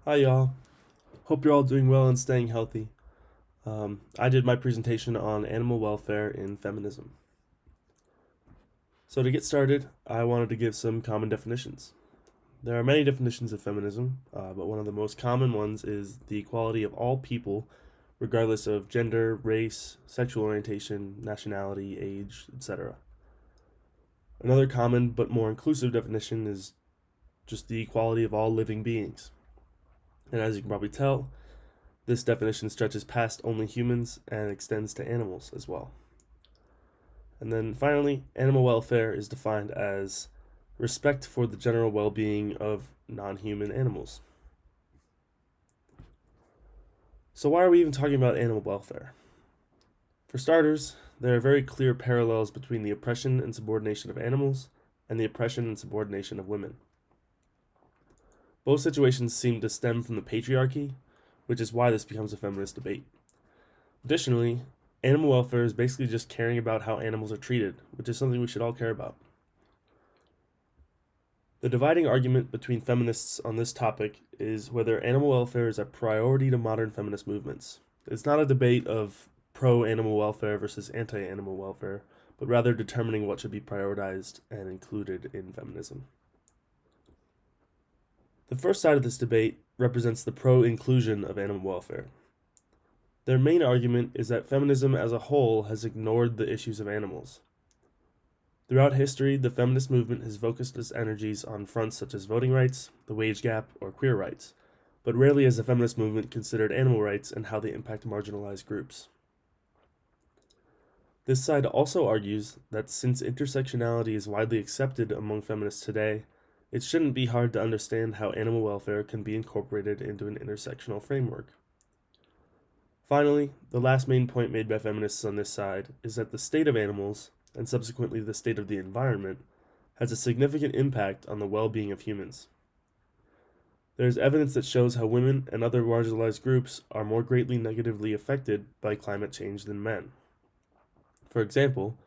Hi, y'all. Hope you're all doing well and staying healthy. I did my presentation on animal welfare in feminism. So, to get started, I wanted to give some common definitions. There are many definitions of feminism, but one of the most common ones is the equality of all people, regardless of gender, race, sexual orientation, nationality, age, etc. Another common but more inclusive definition is just the equality of all living beings. And as you can probably tell, this definition stretches past only humans and extends to animals as well. And then finally, animal welfare is defined as respect for the general well being of non human animals. So, why are we even talking about animal welfare? For starters, there are very clear parallels between the oppression and subordination of animals and the oppression and subordination of women. Both situations seem to stem from the patriarchy, which is why this becomes a feminist debate. Additionally, animal welfare is basically just caring about how animals are treated, which is something we should all care about. The dividing argument between feminists on this topic is whether animal welfare is a priority to modern feminist movements. It's not a debate of pro animal welfare versus anti animal welfare, but rather determining what should be prioritized and included in feminism. The first side of this debate represents the pro inclusion of animal welfare. Their main argument is that feminism as a whole has ignored the issues of animals. Throughout history, the feminist movement has focused its energies on fronts such as voting rights, the wage gap, or queer rights, but rarely has the feminist movement considered animal rights and how they impact marginalized groups. This side also argues that since intersectionality is widely accepted among feminists today, it shouldn't be hard to understand how animal welfare can be incorporated into an intersectional framework. Finally, the last main point made by feminists on this side is that the state of animals, and subsequently the state of the environment, has a significant impact on the well-being of humans. There is evidence that shows how women and other marginalized groups are more greatly negatively affected by climate change than men. For example,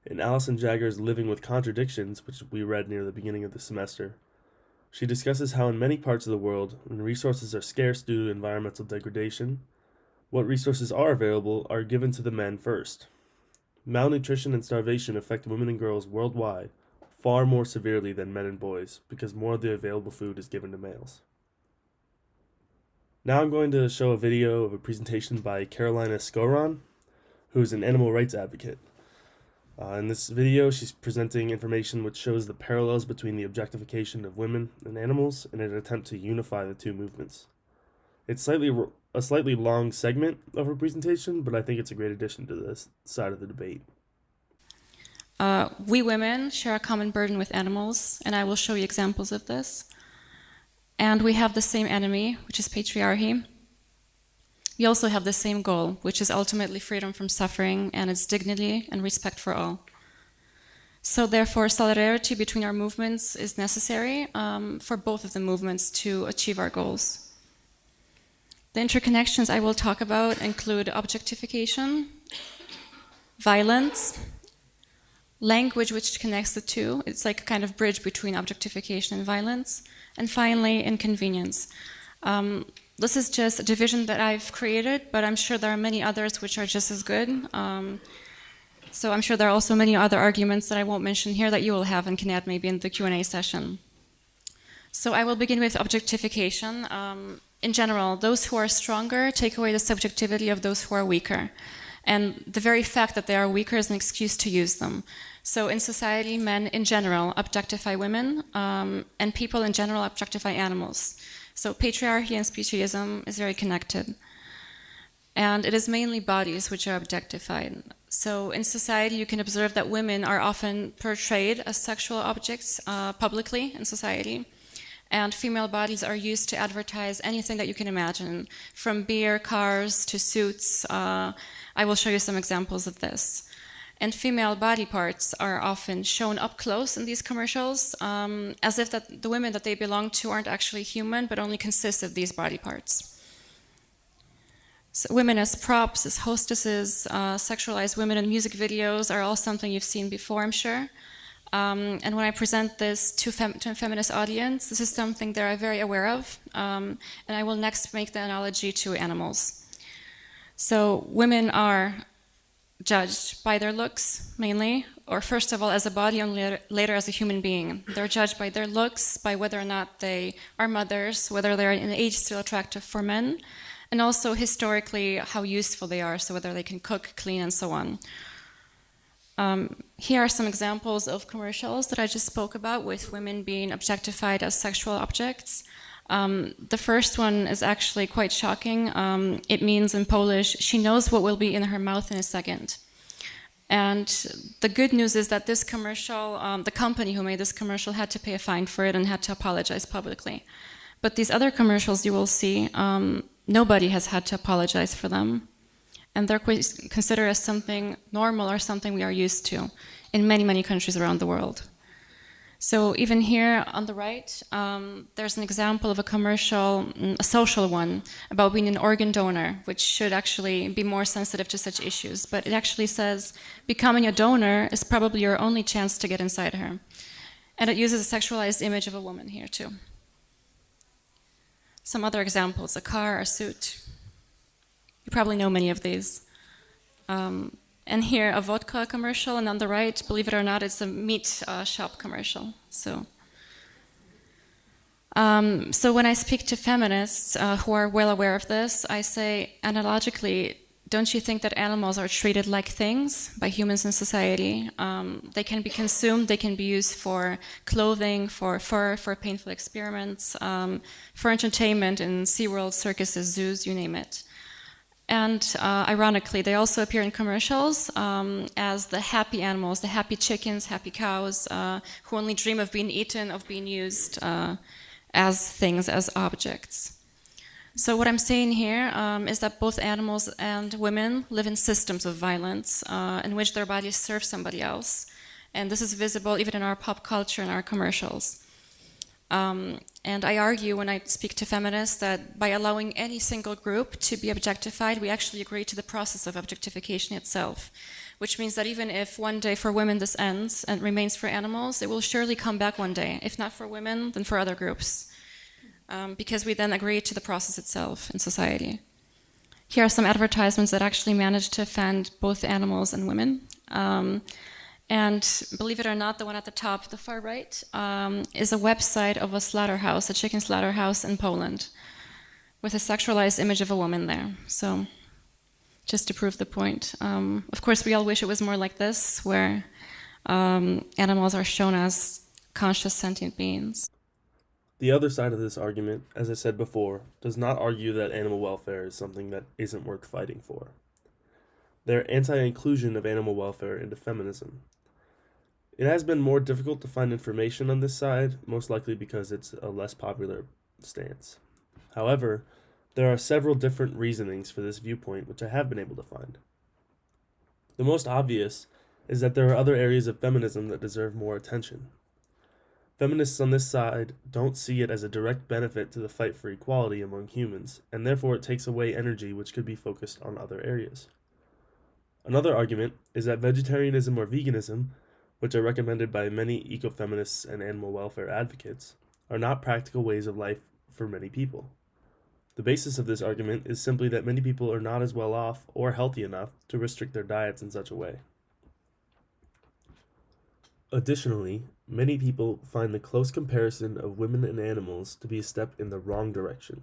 in Alison Jagger's Living with Contradictions, which we read near the beginning of the semester, she discusses how in many parts of the world, when resources are scarce due to environmental degradation, what resources are available are given to the men first. Malnutrition and starvation affect women and girls worldwide far more severely than men and boys because more of the available food is given to males. Now I'm going to show a video of a presentation by Carolina Scoron, who is an animal rights advocate. In this video, she's presenting information which shows the parallels between the objectification of women and animals in an attempt to unify the two movements. It's a slightly long segment of her presentation, but I think it's a great addition to this side of the debate. We women share a common burden with animals, and I will show you examples of this. And we have the same enemy, which is patriarchy. We also have the same goal, which is ultimately freedom from suffering and its dignity and respect for all. So therefore, solidarity between our movements is necessary for both of the movements to achieve our goals. The interconnections I will talk about include objectification, violence, language which connects the two. It's like a kind of bridge between objectification and violence. And finally, inconvenience. This is just a division that I've created, but I'm sure there are many others which are just as good. So I'm sure there are also many other arguments that I won't mention here that you will have and can add maybe in the Q&A session. So I will begin with objectification. In general, those who are stronger take away the subjectivity of those who are weaker. And the very fact that they are weaker is an excuse to use them. So in society, men in general objectify women, and people in general objectify animals. So patriarchy and speciesism is very connected. And it is mainly bodies which are objectified. So in society, you can observe that women are often portrayed as sexual objects publicly in society. And female bodies are used to advertise anything that you can imagine, from beer, cars, to suits. I will show you some examples of this. And female body parts are often shown up close in these commercials, as if that the women that they belong to aren't actually human, but only consist of these body parts. So women as props, as hostesses, sexualized women in music videos are all something you've seen before, I'm sure. And when I present this to a feminist audience, this is something they're very aware of. And I will next make the analogy to animals. So women are judged by their looks mainly, or first of all as a body and later as a human being. They're judged by their looks, by whether or not they are mothers, whether they're in age still attractive for men, and also historically how useful they are, so whether they can cook, clean, and so on. Here are some examples of commercials that I just spoke about with women being objectified as sexual objects. The first one is actually quite shocking. It means in Polish, she knows what will be in her mouth in a second. And the good news is that this commercial, the company who made this commercial had to pay a fine for it and had to apologize publicly. But these other commercials you will see, nobody has had to apologize for them. And they're considered as something normal or something we are used to in many, many countries around the world. So even here on the right, there's an example of a commercial, a social one, about being an organ donor, which should actually be more sensitive to such issues. But it actually says, becoming a donor is probably your only chance to get inside her. And it uses a sexualized image of a woman here too. Some other examples, a car, a suit. You probably know many of these. And here, a vodka commercial, and on the right, believe it or not, it's a meat shop commercial. So when I speak to feminists who are well aware of this, I say, analogically, don't you think that animals are treated like things by humans in society? They can be consumed, they can be used for clothing, for fur, for painful experiments, for entertainment in SeaWorld, circuses, zoos, you name it. And ironically, they also appear in commercials as the happy animals, the happy chickens, happy cows, who only dream of being eaten, of being used as things, as objects. So what I'm saying here is that both animals and women live in systems of violence in which their bodies serve somebody else. And this is visible even in our pop culture and our commercials. And I argue when I speak to feminists that by allowing any single group to be objectified, we actually agree to the process of objectification itself, which means that even if one day for women this ends and remains for animals, it will surely come back one day, if not for women, then for other groups, because we then agree to the process itself in society. Here are some advertisements that actually manage to offend both animals and women. And believe it or not, the one at the top, the far right, is a website of a slaughterhouse, a chicken slaughterhouse in Poland, with a sexualized image of a woman there. So, just to prove the point. Of course, we all wish it was more like this, where animals are shown as conscious sentient beings. The other side of this argument, as I said before, does not argue that animal welfare is something that isn't worth fighting for. They're anti-inclusion of animal welfare into feminism. It has been more difficult to find information on this side, most likely because it's a less popular stance. However, there are several different reasonings for this viewpoint which I have been able to find. The most obvious is that there are other areas of feminism that deserve more attention. Feminists on this side don't see it as a direct benefit to the fight for equality among humans, and therefore it takes away energy which could be focused on other areas. Another argument is that vegetarianism or veganism, which are recommended by many ecofeminists and animal welfare advocates, are not practical ways of life for many people. The basis of this argument is simply that many people are not as well off or healthy enough to restrict their diets in such a way. Additionally, many people find the close comparison of women and animals to be a step in the wrong direction.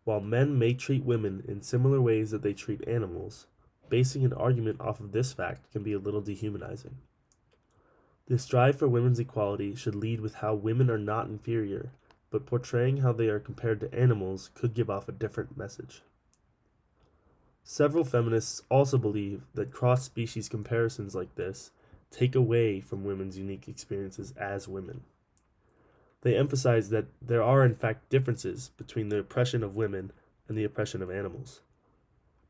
While men may treat women in similar ways that they treat animals, basing an argument off of this fact can be a little dehumanizing. The strive for women's equality should lead with how women are not inferior, but portraying how they are compared to animals could give off a different message. Several feminists also believe that cross-species comparisons like this take away from women's unique experiences as women. They emphasize that there are in fact differences between the oppression of women and the oppression of animals.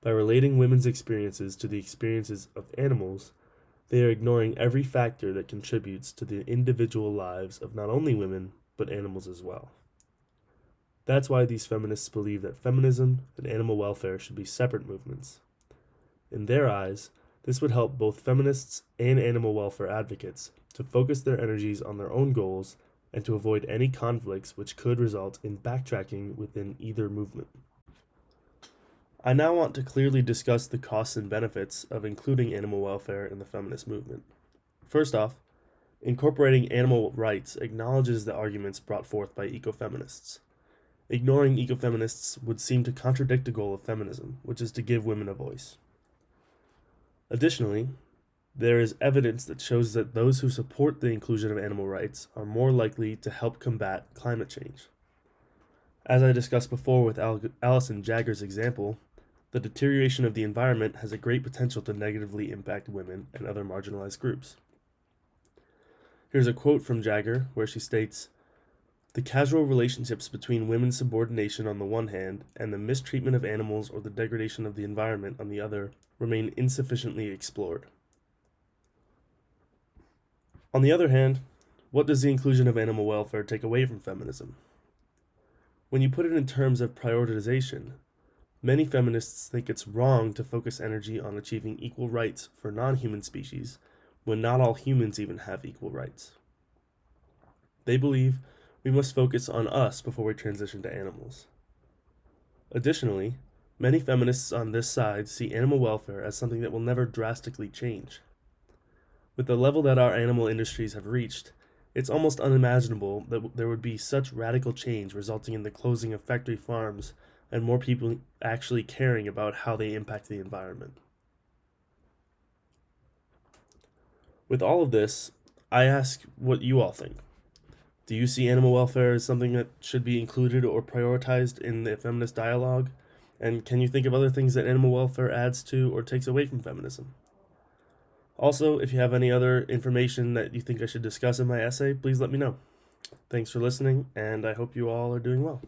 By relating women's experiences to the experiences of animals, they are ignoring every factor that contributes to the individual lives of not only women, but animals as well. That's why these feminists believe that feminism and animal welfare should be separate movements. In their eyes, this would help both feminists and animal welfare advocates to focus their energies on their own goals and to avoid any conflicts which could result in backtracking within either movement. I now want to clearly discuss the costs and benefits of including animal welfare in the feminist movement. First off, incorporating animal rights acknowledges the arguments brought forth by ecofeminists. Ignoring ecofeminists would seem to contradict the goal of feminism, which is to give women a voice. Additionally, there is evidence that shows that those who support the inclusion of animal rights are more likely to help combat climate change. As I discussed before with Alison Jagger's example, the deterioration of the environment has a great potential to negatively impact women and other marginalized groups. Here's a quote from Jagger where she states, "The casual relationships between women's subordination on the one hand and the mistreatment of animals or the degradation of the environment on the other remain insufficiently explored." On the other hand, what does the inclusion of animal welfare take away from feminism? When you put it in terms of prioritization, many feminists think it's wrong to focus energy on achieving equal rights for non-human species when not all humans even have equal rights. They believe we must focus on us before we transition to animals. Additionally, many feminists on this side see animal welfare as something that will never drastically change. With the level that our animal industries have reached, it's almost unimaginable that there would be such radical change resulting in the closing of factory farms and more people actually caring about how they impact the environment. With all of this, I ask what you all think. Do you see animal welfare as something that should be included or prioritized in the feminist dialogue? And can you think of other things that animal welfare adds to or takes away from feminism? Also, if you have any other information that you think I should discuss in my essay, please let me know. Thanks for listening, and I hope you all are doing well.